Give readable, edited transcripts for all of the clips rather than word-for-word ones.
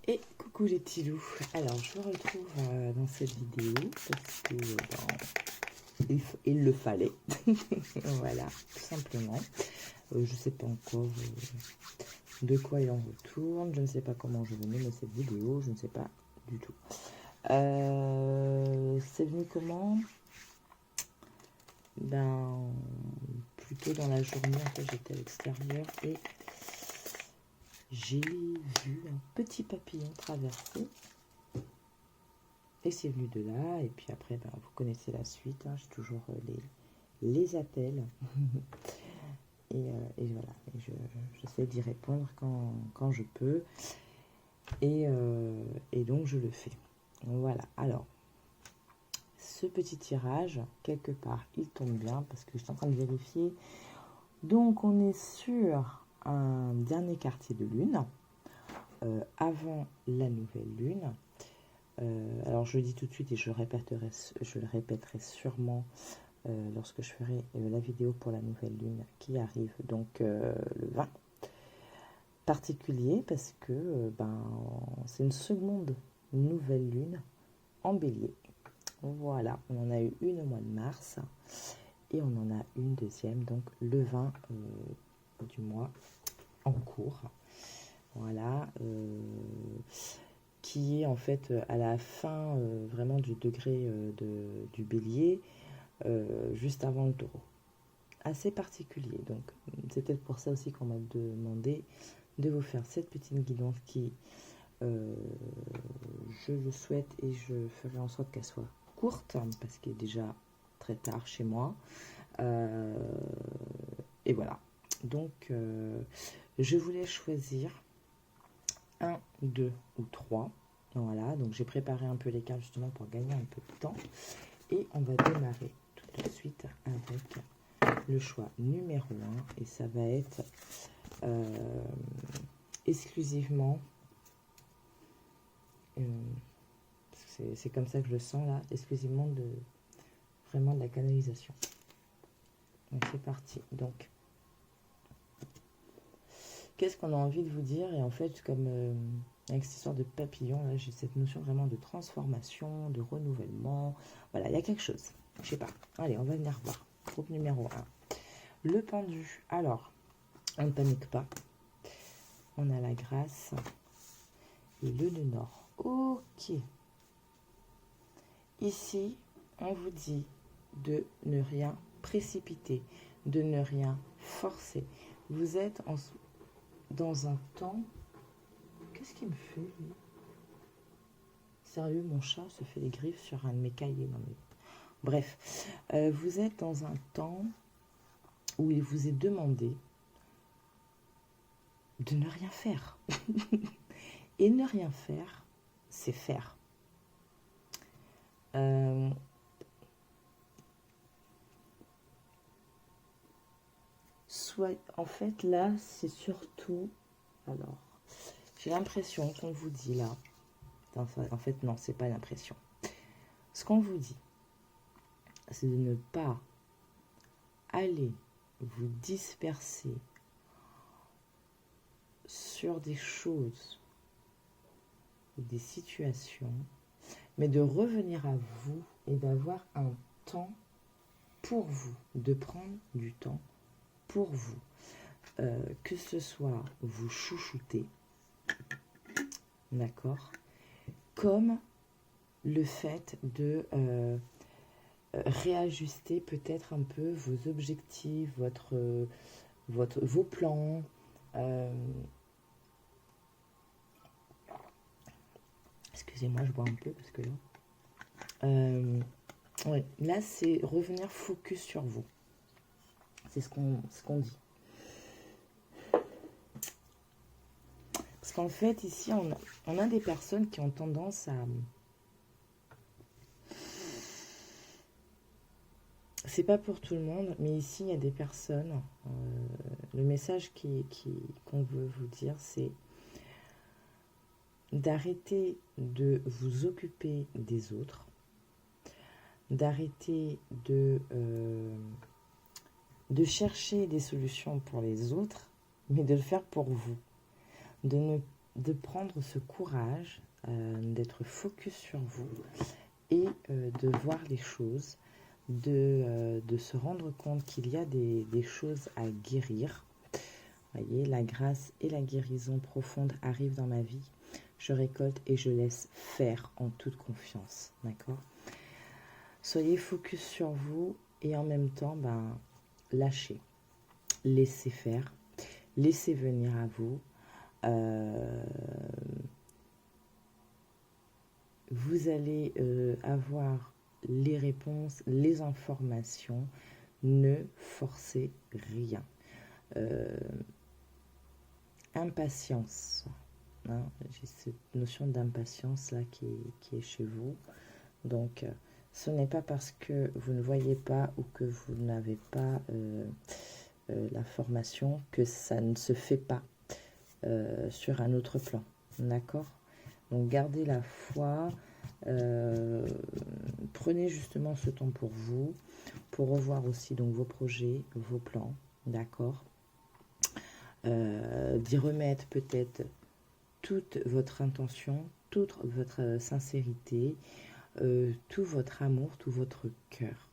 Et coucou les petits loups. Alors je vous retrouve dans cette vidéo parce que il le fallait. Voilà, tout simplement. Je sais pas encore de quoi il en retourne. Je ne sais pas comment je vais mener cette vidéo. Je ne sais pas du tout. C'est venu comment? Ben, plutôt dans la journée. En fait, j'étais à l'extérieur et j'ai vu un petit papillon traverser. Et c'est venu de là. Et puis après, ben, vous connaissez la suite. Hein, j'ai toujours les appels. et voilà. Et j'essaie d'y répondre quand je peux. Et donc, je le fais. Voilà. Alors, ce petit tirage, quelque part, il tombe bien parce que je suis en train de vérifier. Donc, on est sur un dernier quartier de lune. Avant la nouvelle lune. Alors je le dis tout de suite et je le répéterai sûrement lorsque je ferai la vidéo pour la nouvelle lune qui arrive donc le 20. Particulier parce que c'est une seconde nouvelle lune en bélier. Voilà, on en a eu une au mois de mars et on en a une deuxième donc le 20 du mois en cours. Voilà, qui est en fait à la fin vraiment du degré du bélier, juste avant le taureau. Assez particulier, donc c'est peut-être pour ça aussi qu'on m'a demandé de vous faire cette petite guidance qui, je le souhaite et je ferai en sorte qu'elle soit courte, parce qu'il est déjà très tard chez moi. Et voilà, donc je voulais choisir 1, 2 ou 3. Voilà, donc j'ai préparé un peu les cartes justement pour gagner un peu de temps. Et on va démarrer tout de suite avec le choix numéro 1. Et ça va être exclusivement, c'est comme ça que je le sens là, exclusivement vraiment de la canalisation. Donc c'est parti. Donc, qu'est-ce qu'on a envie de vous dire? Et en fait, comme avec cette histoire de papillon, là, j'ai cette notion vraiment de transformation, de renouvellement. Voilà, il y a quelque chose. Je sais pas. Allez, on va venir voir. Groupe numéro 1. Le pendu. Alors, on ne panique pas. On a la grâce et le nœud nord. Ok. Ici, on vous dit de ne rien précipiter, de ne rien forcer. Vous êtes dans un temps... Qu'est-ce qu'il me fait, lui? Sérieux, mon chat se fait des griffes sur un de mes cahiers. Non, mais... Bref, vous êtes dans un temps où il vous est demandé de ne rien faire. Et ne rien faire, c'est faire. En fait, là, c'est surtout... Alors, j'ai l'impression qu'on vous dit là... En fait, non, c'est pas l'impression. Ce qu'on vous dit, c'est de ne pas aller vous disperser sur des choses, des situations, mais de revenir à vous et d'avoir un temps pour vous, de prendre du temps pour vous. Que ce soit vous chouchouter, d'accord, comme le fait de réajuster peut-être un peu vos objectifs, vos plans. Excusez-moi, je bois un peu parce que là... ouais, là, c'est revenir focus sur vous. C'est ce qu'on dit. Parce qu'en fait, ici, on a des personnes qui ont tendance à... C'est pas pour tout le monde, mais ici, il y a des personnes... le message qu'on veut vous dire, c'est d'arrêter de vous occuper des autres, d'arrêter de chercher des solutions pour les autres, mais de le faire pour vous. De ne de prendre ce courage, d'être focus sur vous et de voir les choses, de se rendre compte qu'il y a des choses à guérir. Voyez, la grâce et la guérison profonde arrivent dans ma vie. Je récolte et je laisse faire en toute confiance. D'accord? Soyez focus sur vous et en même temps, lâchez. Laissez faire. Laissez venir à vous. Vous allez avoir les réponses, les informations. Ne forcez rien. Impatience. Hein, j'ai cette notion d'impatience là qui est chez vous. Donc, ce n'est pas parce que vous ne voyez pas ou que vous n'avez pas la formation que ça ne se fait pas sur un autre plan. D'accord? Donc, gardez la foi. Prenez justement ce temps pour vous, pour revoir aussi donc vos projets, vos plans. D'accord? D'y remettre peut-être toute votre intention, toute votre sincérité, tout votre amour, tout votre cœur.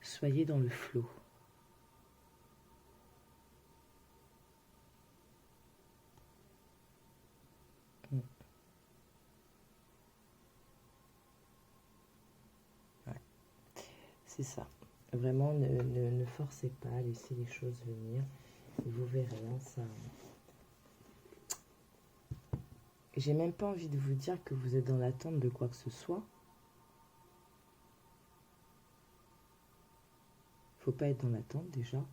Soyez dans le flot. Ouais. C'est ça. Vraiment, ne forcez pas, laissez les choses venir. Vous verrez, hein, ça... J'ai même pas envie de vous dire que vous êtes dans l'attente de quoi que ce soit. Faut pas être dans l'attente déjà.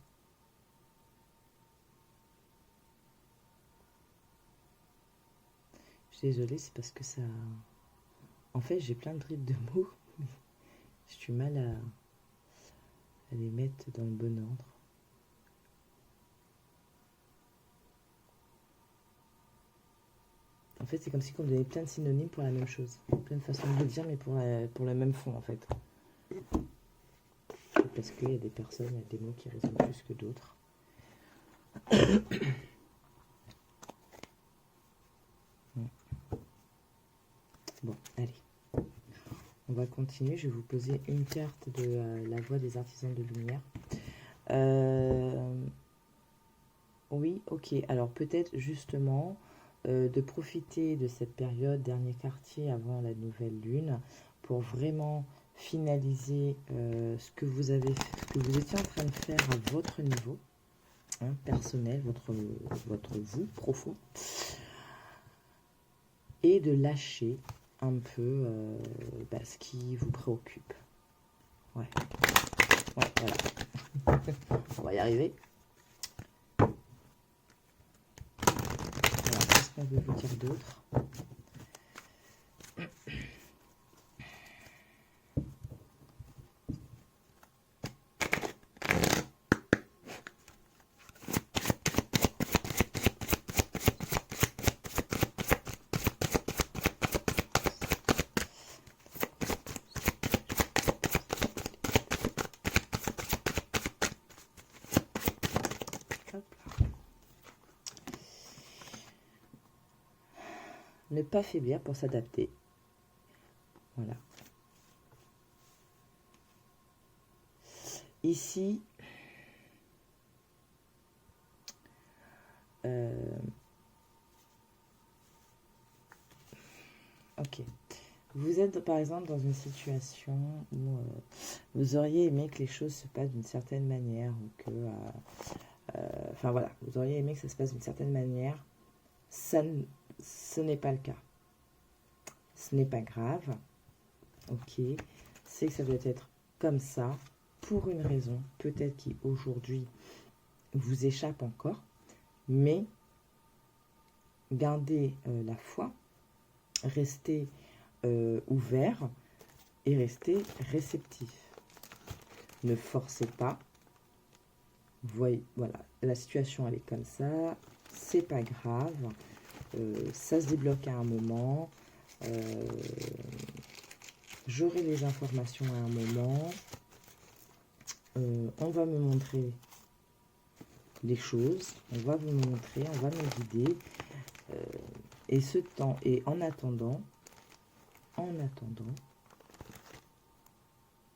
Je suis désolée, c'est parce que ça... En fait, j'ai plein de rides de mots, mais j'ai du mal à les mettre dans le bon ordre. En fait, c'est comme si on me donnait plein de synonymes pour la même chose. Plein de façons de le dire, mais pour le même fond, en fait. Parce qu'il y a des personnes, il y a des mots qui résonnent plus que d'autres. Bon, allez. On va continuer. Je vais vous poser une carte de la voix des artisans de lumière. Oui, ok. Alors peut-être justement de profiter de cette période, dernier quartier avant la nouvelle lune, pour vraiment finaliser ce que vous étiez en train de faire à votre niveau, hein, personnel, votre vous profond, et de lâcher un peu ce qui vous préoccupe. Ouais, voilà. On va y arriver. Alors, qu'est-ce qu'on veut vous dire d'autre ? Ne pas faiblir pour s'adapter. Voilà. Ici, ok. Vous êtes par exemple dans une situation où vous auriez aimé que les choses se passent d'une certaine manière, ou que, enfin voilà, vous auriez aimé que ça se passe d'une certaine manière. Ce n'est pas le cas. Ce n'est pas grave. Ok. C'est que ça doit être comme ça, pour une raison, peut-être qui aujourd'hui vous échappe encore, mais gardez la foi, restez ouvert et restez réceptif. Ne forcez pas, voyez, voilà, la situation elle est comme ça, c'est pas grave, ça se débloque à un moment, j'aurai les informations à un moment, on va me montrer les choses, on va vous montrer, on va me guider, et ce temps, et en attendant,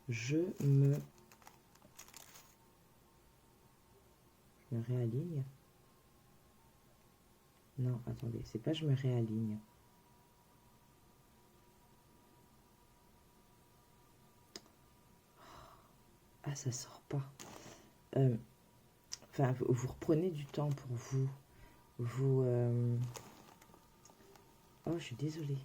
je me réaligne. Non, attendez, c'est pas je me réaligne. Ah, ça sort pas. Enfin, vous reprenez du temps pour vous. Oh, je suis désolée.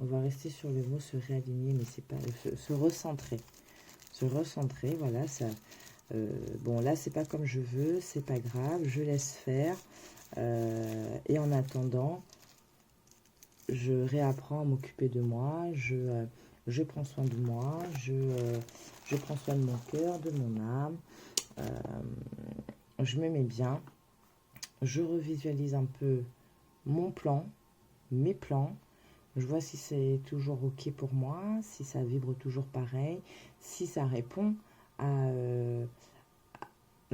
On va rester sur le mot se réaligner, mais c'est pas se recentrer. Se recentrer, voilà, ça. Bon, là, c'est pas comme je veux, c'est pas grave, je laisse faire. Et en attendant, je réapprends à m'occuper de moi, je prends soin de moi, je prends soin de mon cœur, de mon âme, je me mets bien, je revisualise un peu mon plan, mes plans, je vois si c'est toujours ok pour moi, si ça vibre toujours pareil, si ça répond à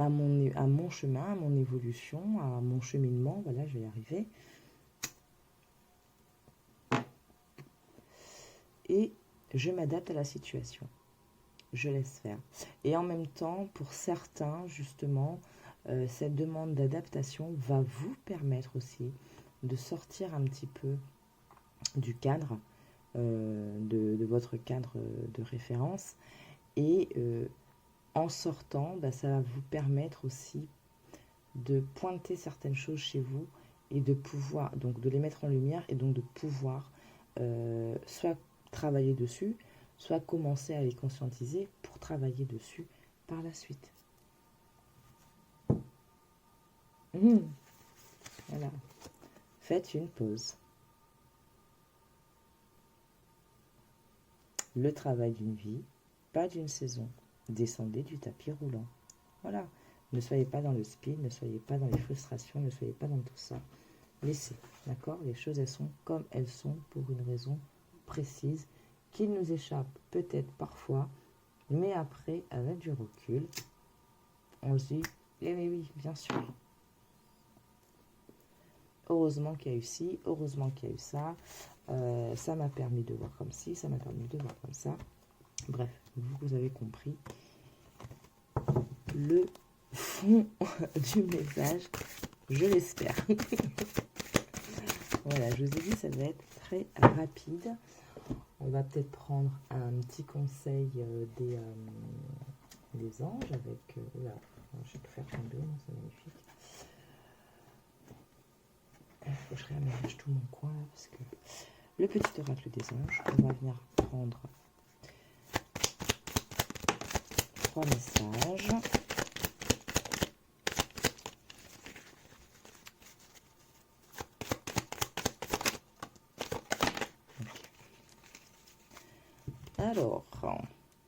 mon chemin, à mon évolution, à mon cheminement, voilà, je vais y arriver. Et je m'adapte à la situation. Je laisse faire. Et en même temps, pour certains, justement, cette demande d'adaptation va vous permettre aussi de sortir un petit peu du cadre, de votre cadre de référence. Et en sortant, bah, ça va vous permettre aussi de pointer certaines choses chez vous et de pouvoir, donc de les mettre en lumière et donc de pouvoir soit travailler dessus, soit commencer à les conscientiser pour travailler dessus par la suite. Voilà. Faites une pause. Le travail d'une vie, pas d'une saison. Descendez du tapis roulant. Voilà. Ne soyez pas dans le speed, ne soyez pas dans les frustrations, ne soyez pas dans tout ça. Laissez, d'accord? Les choses, elles sont comme elles sont pour une raison précise qui nous échappe peut-être parfois, mais après, avec du recul, on se dit, eh oui, bien sûr. Heureusement qu'il y a eu ci, heureusement qu'il y a eu ça, ça m'a permis de voir comme ci, ça m'a permis de voir comme ça. Bref, vous avez compris le fond du message, je l'espère. Voilà, je vous ai dit, ça va être très rapide. On va peut-être prendre un petit conseil des anges avec... là, je vais tout faire tomber, c'est magnifique. Il faut que je réaménage tout mon coin là, parce que... Le petit oracle des anges, on va venir prendre 3 messages. Alors,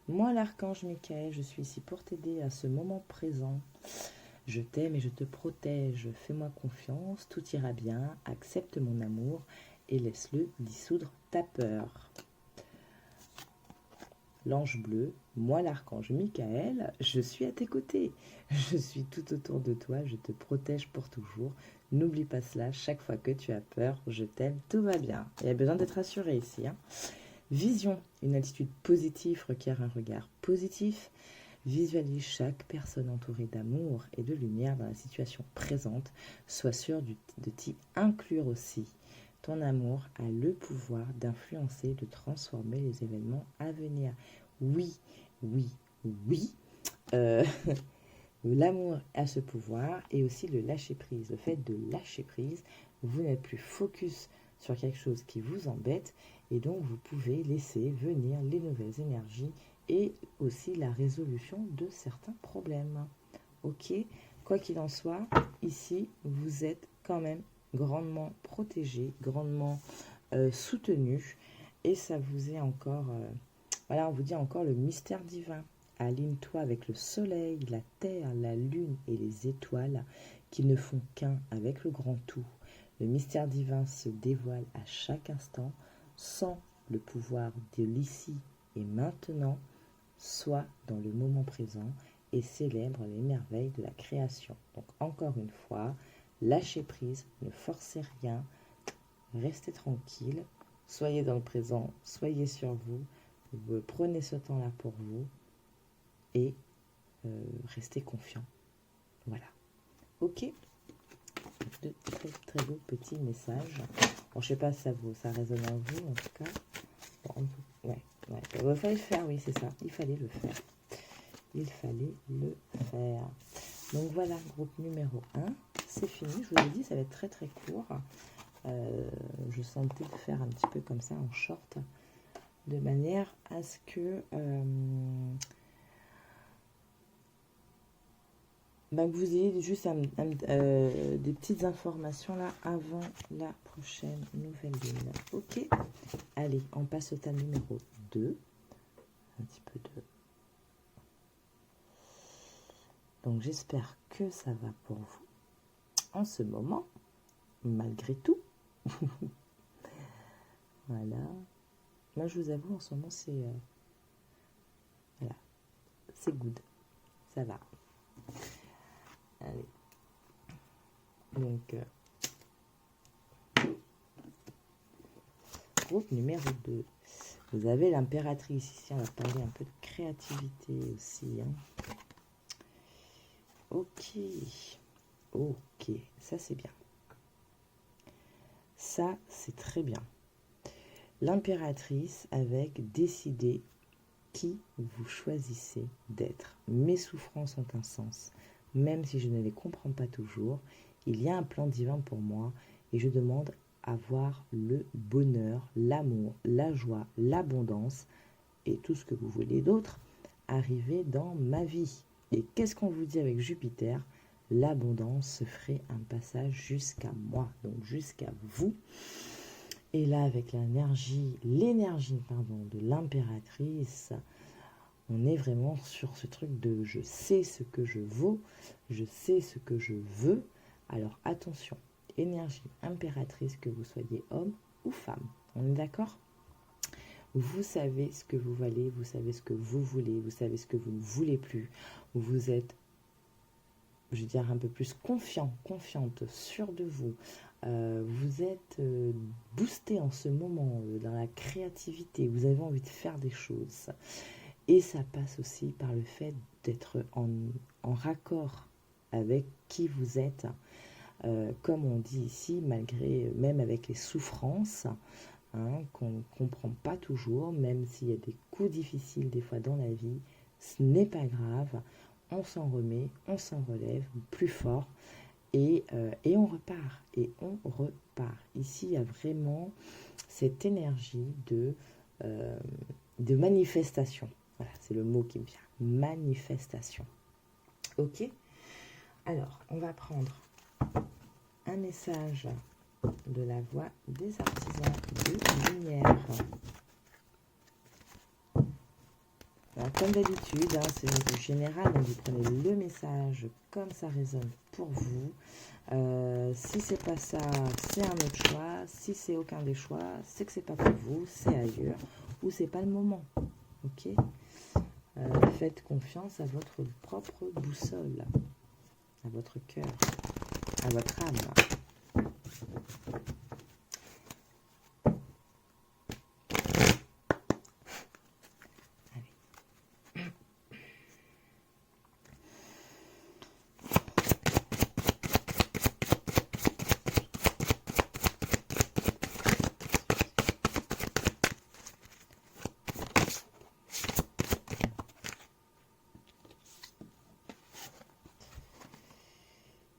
moi l'archange Michael, je suis ici pour t'aider à ce moment présent. Je t'aime et je te protège, fais-moi confiance, tout ira bien, accepte mon amour et laisse-le dissoudre ta peur. L'ange bleu, moi l'archange Michael, je suis à tes côtés. Je suis tout autour de toi, je te protège pour toujours. N'oublie pas cela, chaque fois que tu as peur, je t'aime, tout va bien. Il y a besoin d'être rassuré ici. Vision, une attitude positive requiert un regard positif. Visualise chaque personne entourée d'amour et de lumière dans la situation présente. Sois sûr de t'y inclure aussi. Ton amour a le pouvoir d'influencer, de transformer les événements à venir. Oui, oui, oui. L'amour a ce pouvoir et aussi le lâcher-prise. Le fait de lâcher prise, vous n'êtes plus focus sur quelque chose qui vous embête et donc vous pouvez laisser venir les nouvelles énergies et aussi la résolution de certains problèmes. Ok, quoi qu'il en soit, ici, vous êtes quand même grandement protégé, grandement soutenu et ça vous est encore Voilà, on vous dit encore le mystère divin. Aligne-toi avec le soleil, la terre, la lune et les étoiles qui ne font qu'un avec le grand tout. Le mystère divin se dévoile à chaque instant sans le pouvoir de l'ici et maintenant. Sois dans le moment présent et célèbre les merveilles de la création. Donc encore une fois, lâchez prise, ne forcez rien, restez tranquille, soyez dans le présent, soyez sur vous, prenez ce temps-là pour vous et restez confiant. Voilà. Ok. De très très beaux petits messages. Bon, je sais pas si ça résonne en vous en tout cas. Bon, ouais. Il fallait le faire, oui, c'est ça. Il fallait le faire. Il fallait le faire. Donc voilà, groupe numéro 1. C'est fini. Je vous l'ai dit, ça va être très très court. Je sentais le faire un petit peu comme ça en short. De manière à ce que vous ayez juste des petites informations là avant la prochaine nouvelle lune. Ok. Allez, on passe au thème numéro 2. Un petit peu de... Donc j'espère que ça va pour vous en ce moment, malgré tout. Voilà. Moi je vous avoue, en ce moment c'est... voilà. C'est good. Ça va. Allez. Donc... groupe numéro 2. Vous avez l'impératrice ici, on va parler un peu de créativité aussi. Hein. Ok, ça c'est bien. Ça c'est très bien. L'impératrice avec décider qui vous choisissez d'être. Mes souffrances ont un sens, même si je ne les comprends pas toujours. Il y a un plan divin pour moi et je demande à voir le bonheur, l'amour, la joie, l'abondance et tout ce que vous voulez d'autre arriver dans ma vie. Et qu'est-ce qu'on vous dit avec Jupiter? L'abondance se ferait un passage jusqu'à moi, donc jusqu'à vous. Et là, avec l'énergie de l'impératrice, on est vraiment sur ce truc de je sais ce que je vaux, je sais ce que je veux. Alors attention, énergie impératrice, que vous soyez homme ou femme. On est d'accord? Vous savez ce que vous valez, vous savez ce que vous voulez, vous savez ce que vous ne voulez plus. Vous êtes, je veux dire, un peu plus confiante, sûr de vous. Vous êtes boosté en ce moment dans la créativité. Vous avez envie de faire des choses. Et ça passe aussi par le fait d'être en raccord avec qui vous êtes. Comme on dit ici, malgré, même avec les souffrances, hein, qu'on ne comprend pas toujours, même s'il y a des coups difficiles des fois dans la vie, ce n'est pas grave, on s'en remet, on s'en relève plus fort et on repart, Ici, il y a vraiment cette énergie de manifestation. Voilà, c'est le mot qui me vient, manifestation. Ok? Alors, on va prendre un message de la voix des artisans de lumière. Alors, comme d'habitude, hein, c'est du général, donc vous prenez le message comme ça résonne pour vous. Si c'est pas ça, c'est un autre choix. Si c'est aucun des choix, c'est que c'est pas pour vous, c'est ailleurs ou c'est pas le moment. Ok? Faites confiance à votre propre boussole, à votre cœur, à votre âme.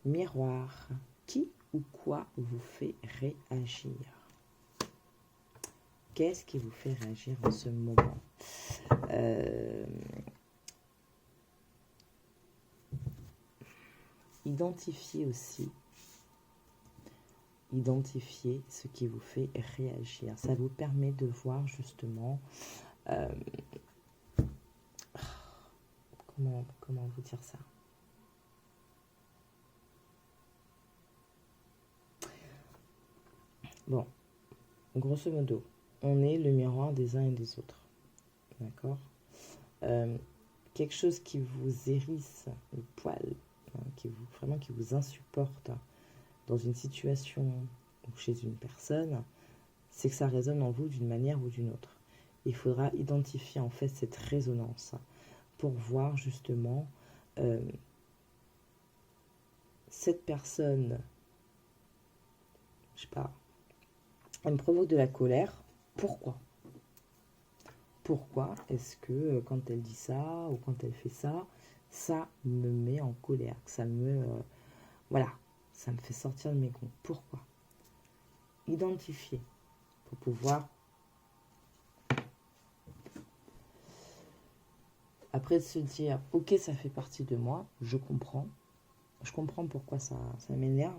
Miroir, qui ou quoi vous fait réagir? Qu'est-ce qui vous fait réagir en ce moment? Identifiez aussi. Identifiez ce qui vous fait réagir. Ça vous permet de voir justement comment vous dire ça? Bon, grosso modo, on est le miroir des uns et des autres. D'accord? Quelque chose qui vous hérisse le poil, hein, qui vous insupporte dans une situation ou chez une personne, c'est que ça résonne en vous d'une manière ou d'une autre. Il faudra identifier en fait cette résonance pour voir justement cette personne, je sais pas, elle me provoque de la colère. Pourquoi? Pourquoi est-ce que quand elle dit ça ou quand elle fait ça, ça me met en colère, que ça me... voilà, ça me fait sortir de mes gonds. Pourquoi? Identifier pour pouvoir... Après de se dire, ok, ça fait partie de moi, je comprends pourquoi ça m'énerve,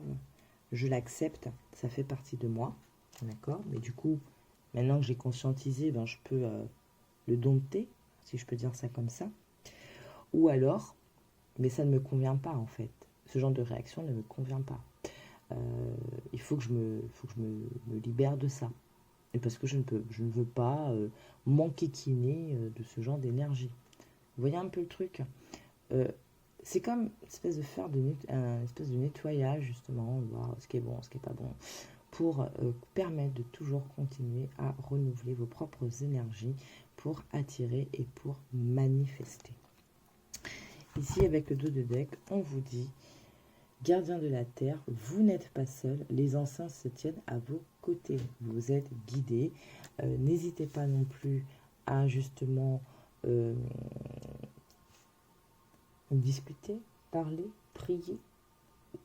je l'accepte, ça fait partie de moi, d'accord? Mais du coup, maintenant que j'ai conscientisé, ben, je peux le dompter, si je peux dire ça comme ça. Ou alors, mais ça ne me convient pas en fait. Ce genre de réaction ne me convient pas. Il faut que je me libère de ça. Et parce que je ne veux pas m'enquiquiner de ce genre d'énergie. Vous voyez un peu le truc? C'est comme une espèce de faire un espèce de nettoyage justement, voir ce qui est bon, ce qui n'est pas bon, pour permettre de toujours continuer à renouveler vos propres énergies pour attirer et pour manifester. Ici, avec le dos de deck, on vous dit, gardien de la terre, vous n'êtes pas seul, les anciens se tiennent à vos côtés, vous êtes guidés. N'hésitez pas non plus à justement discuter, parler, prier,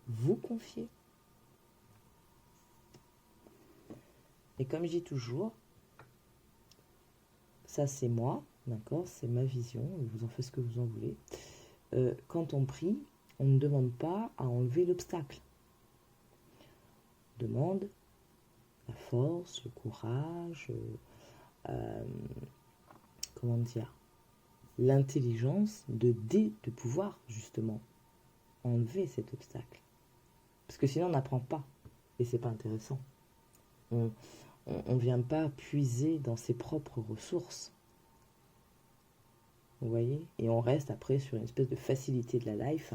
vous confier. Et comme je dis toujours, ça c'est moi, d'accord, c'est ma vision, vous en faites ce que vous en voulez. Quand on prie, on ne demande pas à enlever l'obstacle. On demande la force, le courage, comment dire, l'intelligence de pouvoir justement enlever cet obstacle. Parce que sinon on n'apprend pas et c'est pas intéressant. On ne vient pas puiser dans ses propres ressources. Vous voyez? Et on reste après sur une espèce de facilité de la life.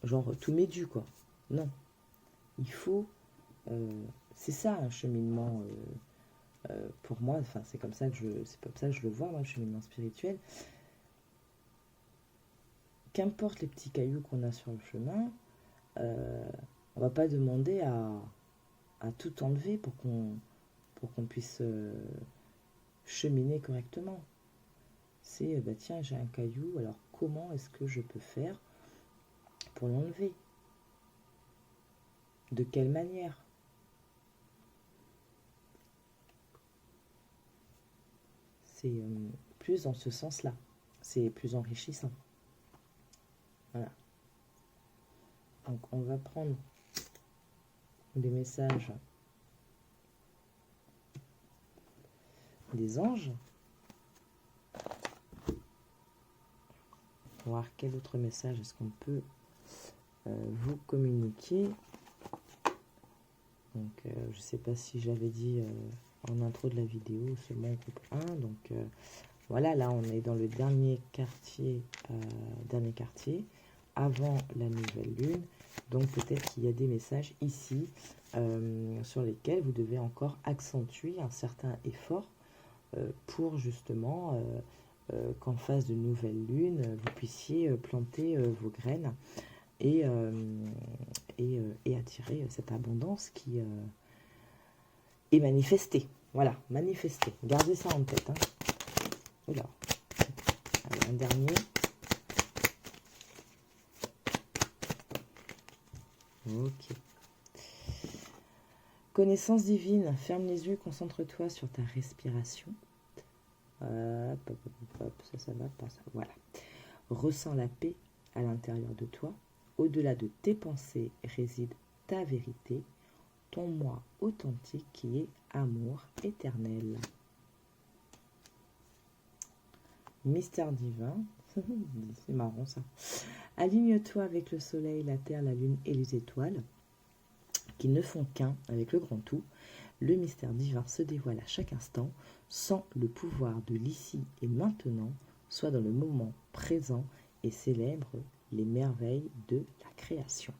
Genre tout m'est dû quoi. Non. Il faut... c'est ça un cheminement pour moi. Enfin, c'est comme ça que je le vois, moi, le cheminement spirituel. Qu'importe les petits cailloux qu'on a sur le chemin, on va pas demander à tout enlever pour qu'on puisse cheminer correctement. C'est, bah tiens, j'ai un caillou, alors comment est-ce que je peux faire pour l'enlever? De quelle manière? C'est plus dans ce sens-là. C'est plus enrichissant. Voilà. Donc, on va prendre des messages des anges. On va voir quel autre message est-ce qu'on peut vous communiquer. Donc, je ne sais pas si j'avais dit en intro de la vidéo, seulement au groupe 1. Donc, voilà, là, on est dans le dernier quartier, avant la nouvelle lune. Donc, peut-être qu'il y a des messages ici sur lesquels vous devez encore accentuer un certain effort pour justement qu'en phase de nouvelle lune, vous puissiez planter vos graines et attirer cette abondance qui est manifestée. Voilà, manifestée. Gardez ça en tête. Hein. Oula. Allez, un dernier. Ok. Connaissance divine, ferme les yeux, concentre-toi sur ta respiration. Ça va pas, ça. Voilà. Ressens la paix à l'intérieur de toi. Au-delà de tes pensées réside ta vérité, ton moi authentique qui est amour éternel. Mystère divin. C'est marrant ça. Aligne-toi avec le soleil, la terre, la lune et les étoiles, qui ne font qu'un avec le grand tout. Le mystère divin se dévoile à chaque instant, sans le pouvoir de l'ici et maintenant, soit dans le moment présent et célèbre les merveilles de la création.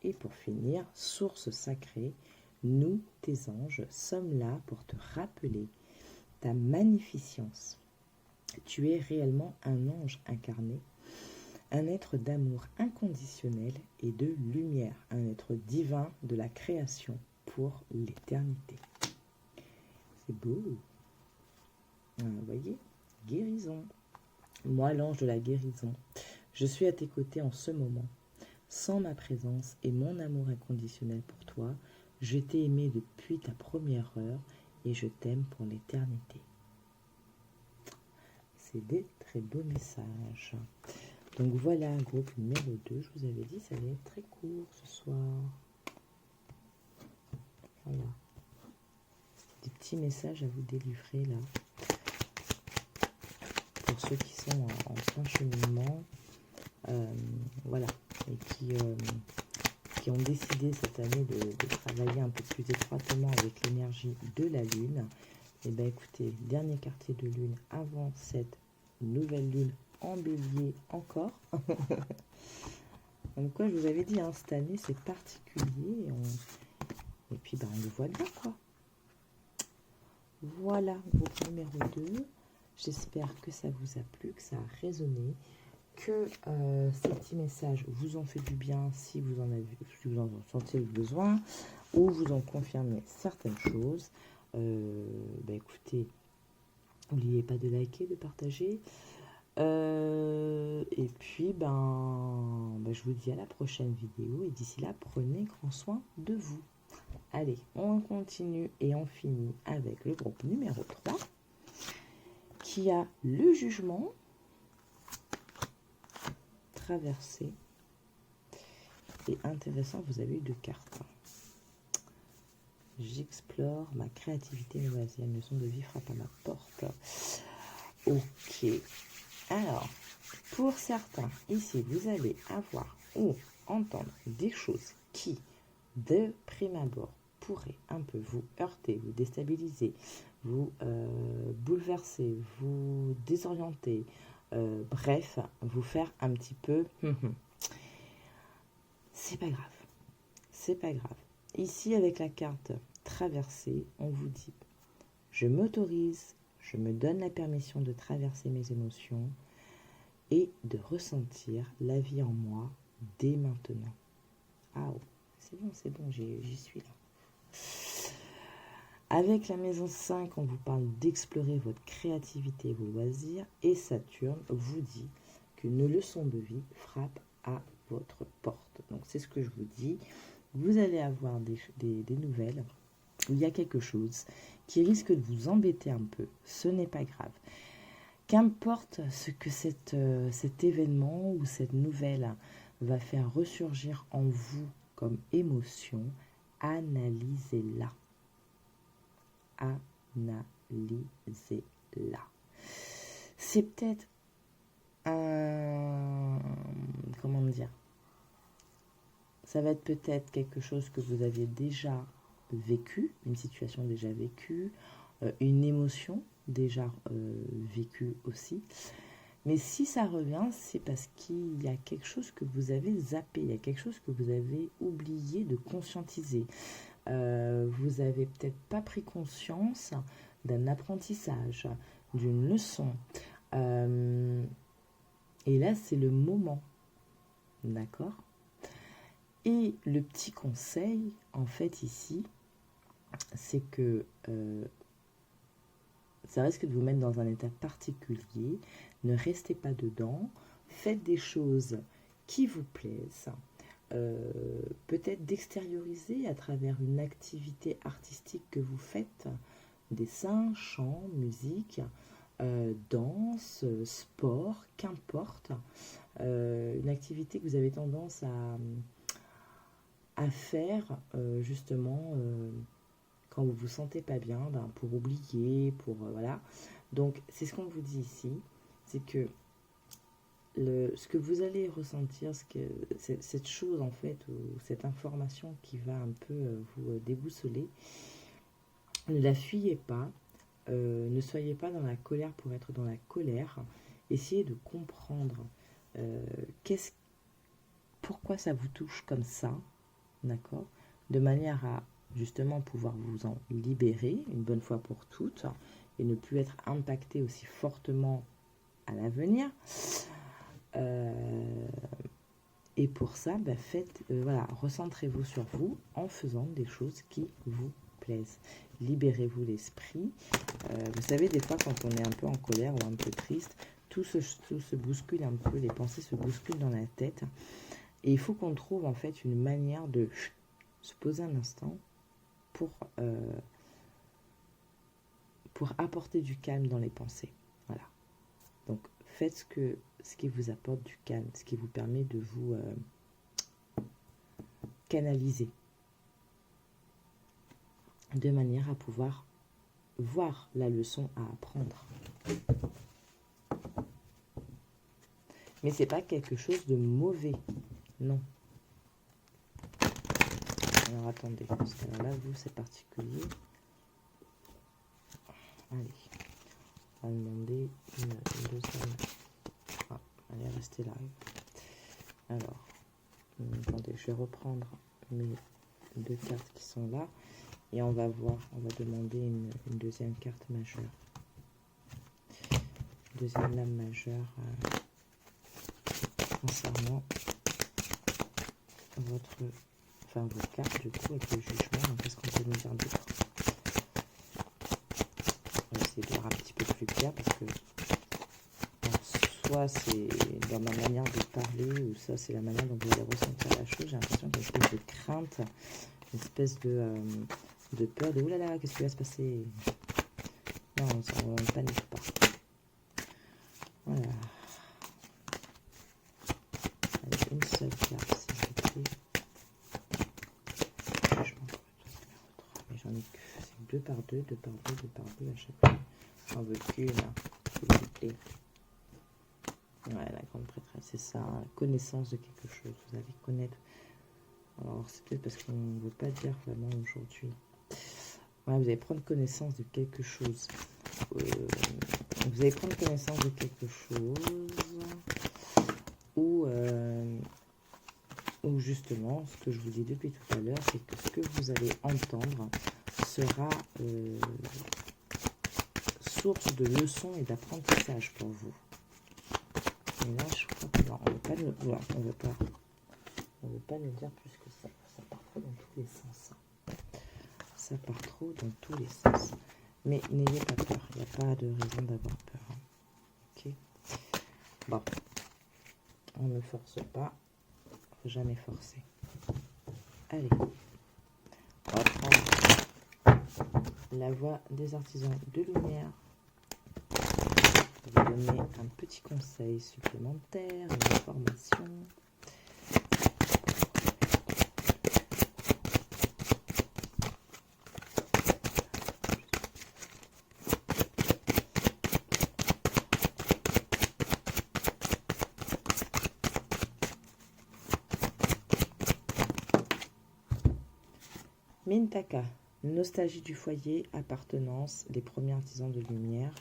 Et pour finir, source sacrée, nous, tes anges, sommes là pour te rappeler ta magnificence. Tu es réellement un ange incarné, un être d'amour inconditionnel et de lumière, un être divin de la création pour l'éternité. C'est beau. Vous voyez, guérison. Moi, l'ange de la guérison, je suis à tes côtés en ce moment. Sans ma présence et mon amour inconditionnel pour toi, je t'ai aimé depuis ta première heure et je t'aime pour l'éternité. C'est des très beaux messages. Donc voilà, groupe numéro 2. Je vous avais dit, ça allait être très court ce soir. Voilà. Des petits messages à vous délivrer là. Pour ceux qui sont en plein cheminement. Voilà. Et qui ont décidé cette année de travailler un peu plus étroitement avec l'énergie de la Lune. Et bien écoutez, dernier quartier de Lune avant cette nouvelle Lune en Bélier encore. Donc quoi, je vous avais dit, hein, cette année c'est particulier. Et puis ben, on le voit bien quoi. Voilà, groupe numéro 2. J'espère que ça vous a plu, que ça a résonné, que ces petits messages vous ont fait du bien si vous en sentez le besoin, ou vous en confirmez certaines choses. Ben écoutez, n'oubliez pas de liker, de partager. Et puis, je vous dis à la prochaine vidéo. Et d'ici là, prenez grand soin de vous. Allez, on continue et on finit avec le groupe numéro 3 qui a le jugement, traversé et intéressant. Vous avez eu 2 cartes. J'explore ma créativité nouvelle. Une leçon de vie frappe à ma porte. Ok. Alors, pour certains, ici, vous allez avoir ou entendre des choses qui, de prime abord, pourraient un peu vous heurter, vous déstabiliser, vous bouleverser, vous désorienter, bref, vous faire un petit peu... C'est pas grave. C'est pas grave. Ici, avec la carte traversée, on vous dit, je m'autorise, je me donne la permission de traverser mes émotions et de ressentir la vie en moi dès maintenant. Ah, oh, c'est bon, j'y suis là. Avec la maison 5, on vous parle d'explorer votre créativité et vos loisirs. Et Saturne vous dit qu'une leçon de vie frappe à votre porte. Donc c'est ce que je vous dis. Vous allez avoir des nouvelles où il y a quelque chose qui risque de vous embêter un peu. Ce n'est pas grave. Qu'importe ce que cet événement ou cette nouvelle va faire ressurgir en vous comme émotion, analysez-la. Analysez-la. C'est peut-être comment dire, ça va être peut-être quelque chose que vous aviez déjà vécu, une situation déjà vécue, une émotion déjà vécue aussi. Mais si ça revient, c'est parce qu'il y a quelque chose que vous avez zappé, il y a quelque chose que vous avez oublié de conscientiser. Vous avez peut-être pas pris conscience d'un apprentissage, d'une leçon. Et là, c'est le moment. D'accord ? Et le petit conseil, en fait, ici, c'est que ça risque de vous mettre dans un état particulier. Ne restez pas dedans. Faites des choses qui vous plaisent. Peut-être d'extérioriser à travers une activité artistique que vous faites. Dessin, chant, musique, danse, sport, qu'importe. Une activité que vous avez tendance à faire justement quand vous vous sentez pas bien, pour oublier, pour voilà. Donc, c'est ce qu'on vous dit ici, c'est que ce que vous allez ressentir, cette chose en fait, ou cette information qui va un peu vous déboussoler, ne la fuyez pas, ne soyez pas dans la colère pour être dans la colère, essayez de comprendre pourquoi ça vous touche comme ça, d'accord, de manière à justement pouvoir vous en libérer une bonne fois pour toutes et ne plus être impacté aussi fortement à l'avenir. Et pour ça, voilà, recentrez-vous sur vous en faisant des choses qui vous plaisent. Libérez-vous l'esprit. Vous savez, des fois, quand on est un peu en colère ou un peu triste, tout se bouscule un peu, les pensées se bousculent dans la tête. Et il faut qu'on trouve en fait une manière de se poser un instant pour apporter du calme dans les pensées. Voilà. Donc, faites ce qui vous apporte du calme, ce qui vous permet de vous canaliser de manière à pouvoir voir la leçon à apprendre. Mais c'est pas quelque chose de mauvais, non. Alors attendez, parce que là, vous, c'est particulier. Allez, on va demander une deuxième. Ah, allez, restez là. Alors, attendez, je vais reprendre mes 2 cartes qui sont là. Et on va voir, on va demander une deuxième carte majeure. Deuxième lame majeure concernant vos cartes, du coup, avec le jugement. Qu'est-ce qu'on peut nous dire d'autre? On va essayer de voir un petit peu plus clair parce que soit c'est dans ma manière de parler ou ça c'est la manière dont vous allez ressentir la chose. J'ai l'impression qu'il y a une espèce de crainte, une espèce de peur, de oulala, qu'est-ce qui va se passer? Non, on ne panique pas. Voilà. Allez, une seule carte, s'il vous plaît. Mais j'en ai que. C'est 2 par 2, 2 par 2, 2 par 2 à chaque fois. J'en veux qu'une, s'il vous plaît. Ouais, la grande prêtresse, c'est ça, connaissance de quelque chose. Vous allez connaître. Alors, c'est peut-être parce qu'on ne veut pas dire vraiment aujourd'hui. Voilà, vous allez prendre connaissance de quelque chose. Vous allez prendre connaissance de quelque chose ou justement, ce que je vous dis depuis tout à l'heure, c'est que ce que vous allez entendre sera source de leçons et d'apprentissage pour vous. Et là, je crois que non, on ne veut pas nous dire plus que ça. Ça part trop dans tous les sens. Ça part trop dans tous les sens. Mais n'ayez pas peur, il n'y a pas de raison d'avoir peur. Ok. Bon, on ne force pas, il ne faut jamais forcer. Allez, on va prendre la voix des artisans de lumière. Je vais vous donner un petit conseil supplémentaire, une information. Mintaka, nostalgie du foyer, appartenance, les premiers artisans de lumière.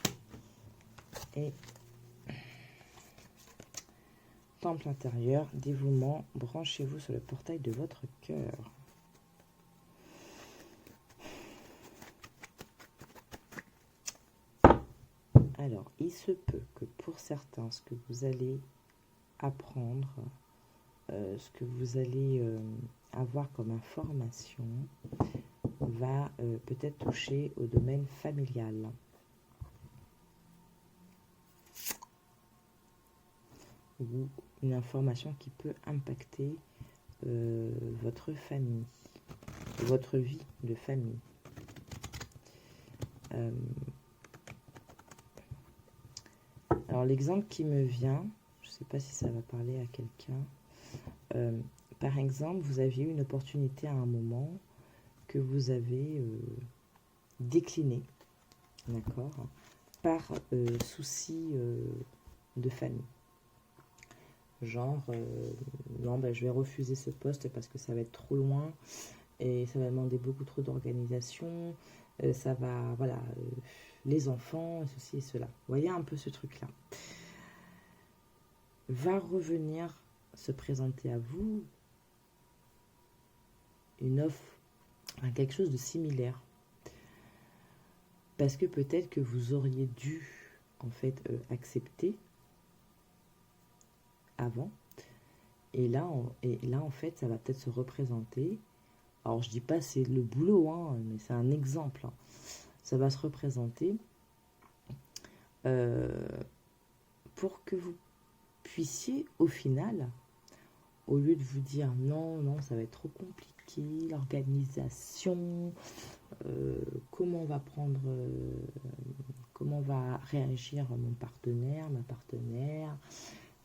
Et temple intérieur, dévouement, branchez-vous sur le portail de votre cœur. Alors, il se peut que pour certains, ce que vous allez apprendre, ce que vous allez avoir comme information, va peut-être toucher au domaine familial. Ou une information qui peut impacter votre famille, votre vie de famille. Alors l'exemple qui me vient, je ne sais pas si ça va parler à quelqu'un. Par exemple, vous aviez eu une opportunité à un moment que vous avez décliné, d'accord? par souci de famille. Genre, non, ben, je vais refuser ce poste parce que ça va être trop loin et ça va demander beaucoup trop d'organisation. Ça va, voilà, les enfants, ceci et cela. Vous voyez un peu ce truc-là. Va revenir se présenter à vous une offre, quelque chose de similaire. Parce que peut-être que vous auriez dû, en fait, accepter avant. Et là, en fait, ça va peut-être se représenter. Alors, je dis pas c'est le boulot, hein, mais c'est un exemple. Hein. Ça va se représenter pour que vous puissiez, au final, au lieu de vous dire non, non, ça va être trop compliqué, l'organisation, comment va réagir mon partenaire, ma partenaire,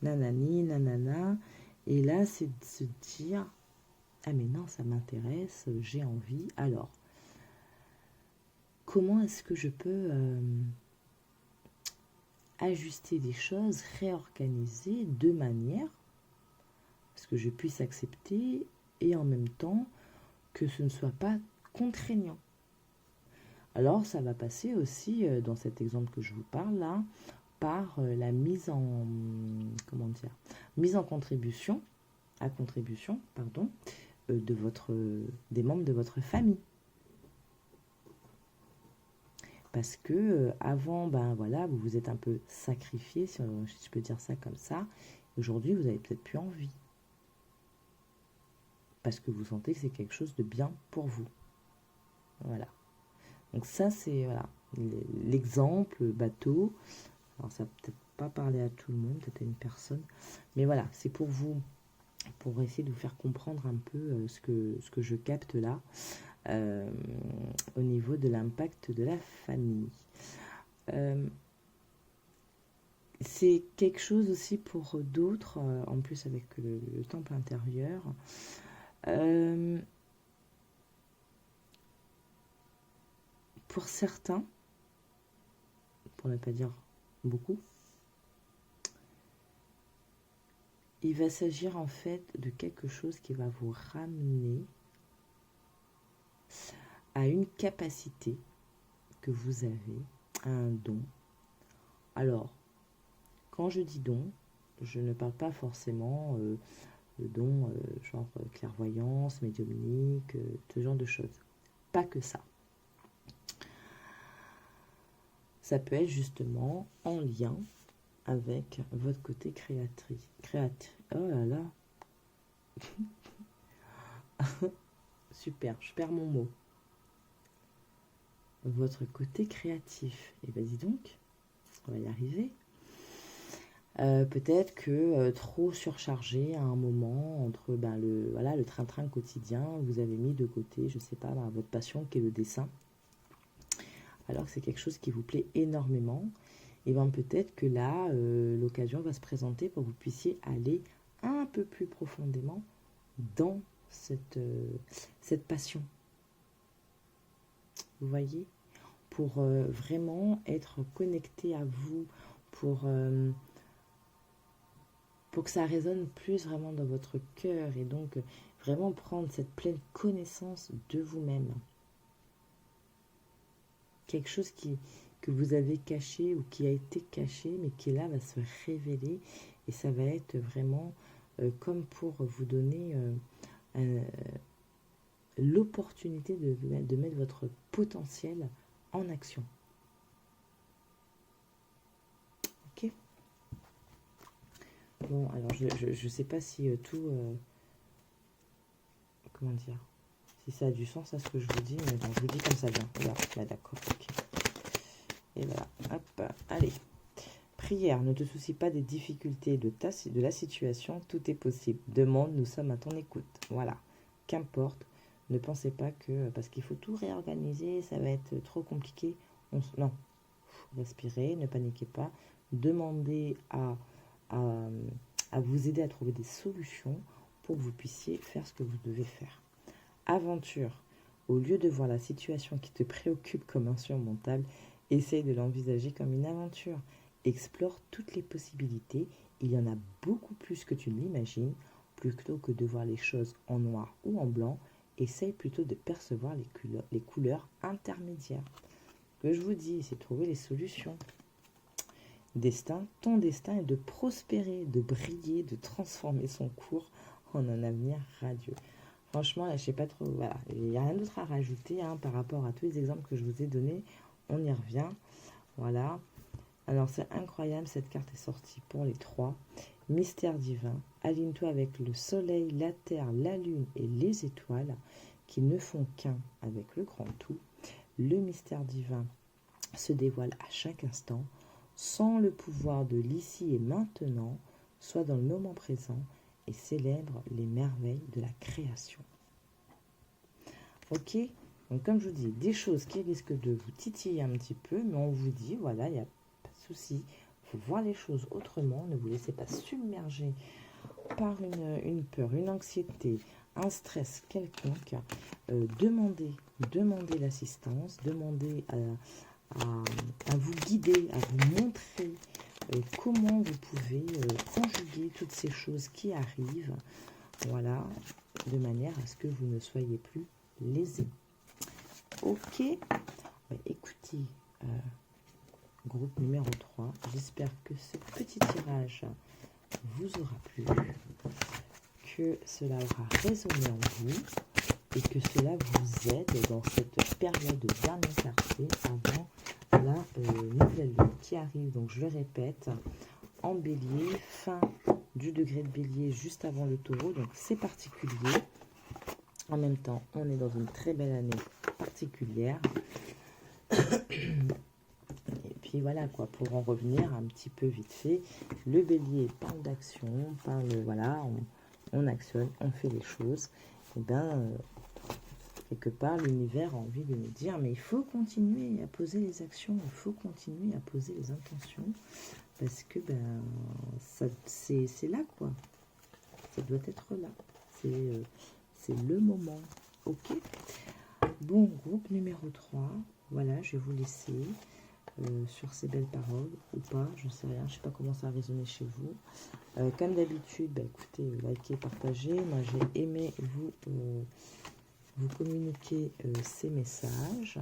nanani, nanana. Et là, c'est de se dire, ah mais non, ça m'intéresse, j'ai envie. Alors, comment est-ce que je peux ajuster des choses, réorganiser de manière à ce que je puisse accepter et en même temps que ce ne soit pas contraignant. Alors, ça va passer aussi, dans cet exemple que je vous parle là, par la mise en contribution, des membres de votre famille. Parce que avant, ben voilà, vous vous êtes un peu sacrifié, si je peux dire ça comme ça. Aujourd'hui, vous n'avez peut-être plus envie. Parce que vous sentez que c'est quelque chose de bien pour vous. Voilà. Donc ça, c'est voilà, l'exemple bateau. Alors ça va peut-être pas parler à tout le monde, peut-être à une personne. Mais voilà, c'est pour vous, pour essayer de vous faire comprendre un peu ce que je capte là. Au niveau de l'impact de la famille. C'est quelque chose aussi pour d'autres, en plus avec le temple intérieur. Pour certains, pour ne pas dire beaucoup, il va s'agir en fait de quelque chose qui va vous ramener à une capacité que vous avez, à un don. Alors, quand je dis don, je ne parle pas forcément de don genre clairvoyance, médiumnique, ce genre de choses. Pas que ça. Ça peut être justement en lien avec votre côté créatrice. Oh là là. Super, je perds mon mot. Votre côté créatif. Et bien dis donc, on va y arriver. Peut-être que trop surchargé à un moment entre le train-train quotidien, vous avez mis de côté, je sais pas, votre passion qui est le dessin. Alors que c'est quelque chose qui vous plaît énormément. Et bien peut-être que là, l'occasion va se présenter pour que vous puissiez aller un peu plus profondément dans cette passion. Vous voyez ? Pour vraiment être connecté à vous, pour que ça résonne plus vraiment dans votre cœur et donc vraiment prendre cette pleine connaissance de vous-même. Quelque chose que vous avez caché ou qui a été caché, mais qui là va se révéler et ça va être vraiment comme pour vous donner l'opportunité de mettre votre potentiel en action. Ok ? Bon, alors je sais pas si tout... comment dire ? Si ça a du sens à ce que je vous dis, mais bon, je vous dis comme ça vient. Voilà, bah, d'accord, ok. Et voilà, hop, allez. Prière, ne te soucie pas des difficultés de la situation, tout est possible. Demande, nous sommes à ton écoute. Voilà, qu'importe. Ne pensez pas que, parce qu'il faut tout réorganiser, ça va être trop compliqué. Non, respirez, ne paniquez pas. Demandez à vous aider à trouver des solutions pour que vous puissiez faire ce que vous devez faire. Aventure, au lieu de voir la situation qui te préoccupe comme insurmontable, Essaye de l'envisager comme une aventure. Explore toutes les possibilités. Il y en a beaucoup plus que tu ne l'imagines. Plutôt que de voir les choses en noir ou en blanc, essaye plutôt de percevoir les couleurs intermédiaires. Ce que je vous dis, c'est trouver les solutions. Destin, ton destin est de prospérer, de briller, de transformer son cours en un avenir radieux. Franchement, là, je sais pas trop, voilà, il n'y a rien d'autre à rajouter par rapport à tous les exemples que je vous ai donnés. On y revient, voilà. Alors, c'est incroyable, cette carte est sortie pour les 3. Mystère divin, aligne-toi avec le soleil, la terre, la lune et les étoiles qui ne font qu'un avec le grand tout. Le mystère divin se dévoile à chaque instant, sans le pouvoir de l'ici et maintenant, sois dans le moment présent et célèbre les merveilles de la création. Ok, donc comme je vous dis, des choses qui risquent de vous titiller un petit peu, mais on vous dit, voilà, il n'y a pas de souci, il faut voir les choses autrement, ne vous laissez pas submerger par une peur, une anxiété, un stress quelconque. Demandez l'assistance, demandez à vous guider, à vous montrer comment vous pouvez conjuguer toutes ces choses qui arrivent, voilà, de manière à ce que vous ne soyez plus lésés. Ok, écoutez, groupe numéro 3, j'espère que ce petit tirage vous aura plu, que cela aura résonné en vous et que cela vous aide dans cette période de dernier quartier avant la nouvelle lune qui arrive. Donc je le répète, en bélier, fin du degré de bélier juste avant le taureau, donc c'est particulier. En même temps, on est dans une très belle année particulière. Et puis voilà quoi, pour en revenir un petit peu vite fait, le bélier parle d'action, parle, voilà, on actionne, on fait les choses. Et bien, quelque part, l'univers a envie de nous dire, mais il faut continuer à poser les actions, il faut continuer à poser les intentions, parce que c'est là quoi, ça doit être là, c'est le moment. Ok, bon, groupe numéro 3, voilà, je vais vous laisser sur ces belles paroles, ou pas, je ne sais rien, je ne sais pas comment ça a résonné chez vous. Comme d'habitude, écoutez, likez, partagez, moi j'ai aimé vous communiquer ces messages.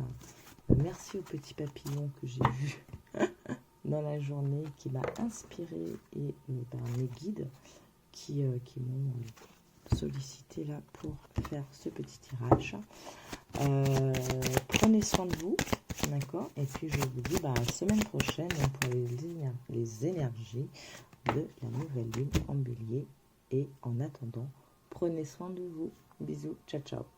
Merci au petit papillon que j'ai vu dans la journée, qui m'a inspiré, et par mes guides qui m'ont sollicité là pour faire ce petit tirage. Prenez soin de vous, d'accord, et puis je vous dis semaine prochaine pour les énergies de la nouvelle lune en bélier. Et en attendant, prenez soin de vous. Bisous, ciao ciao.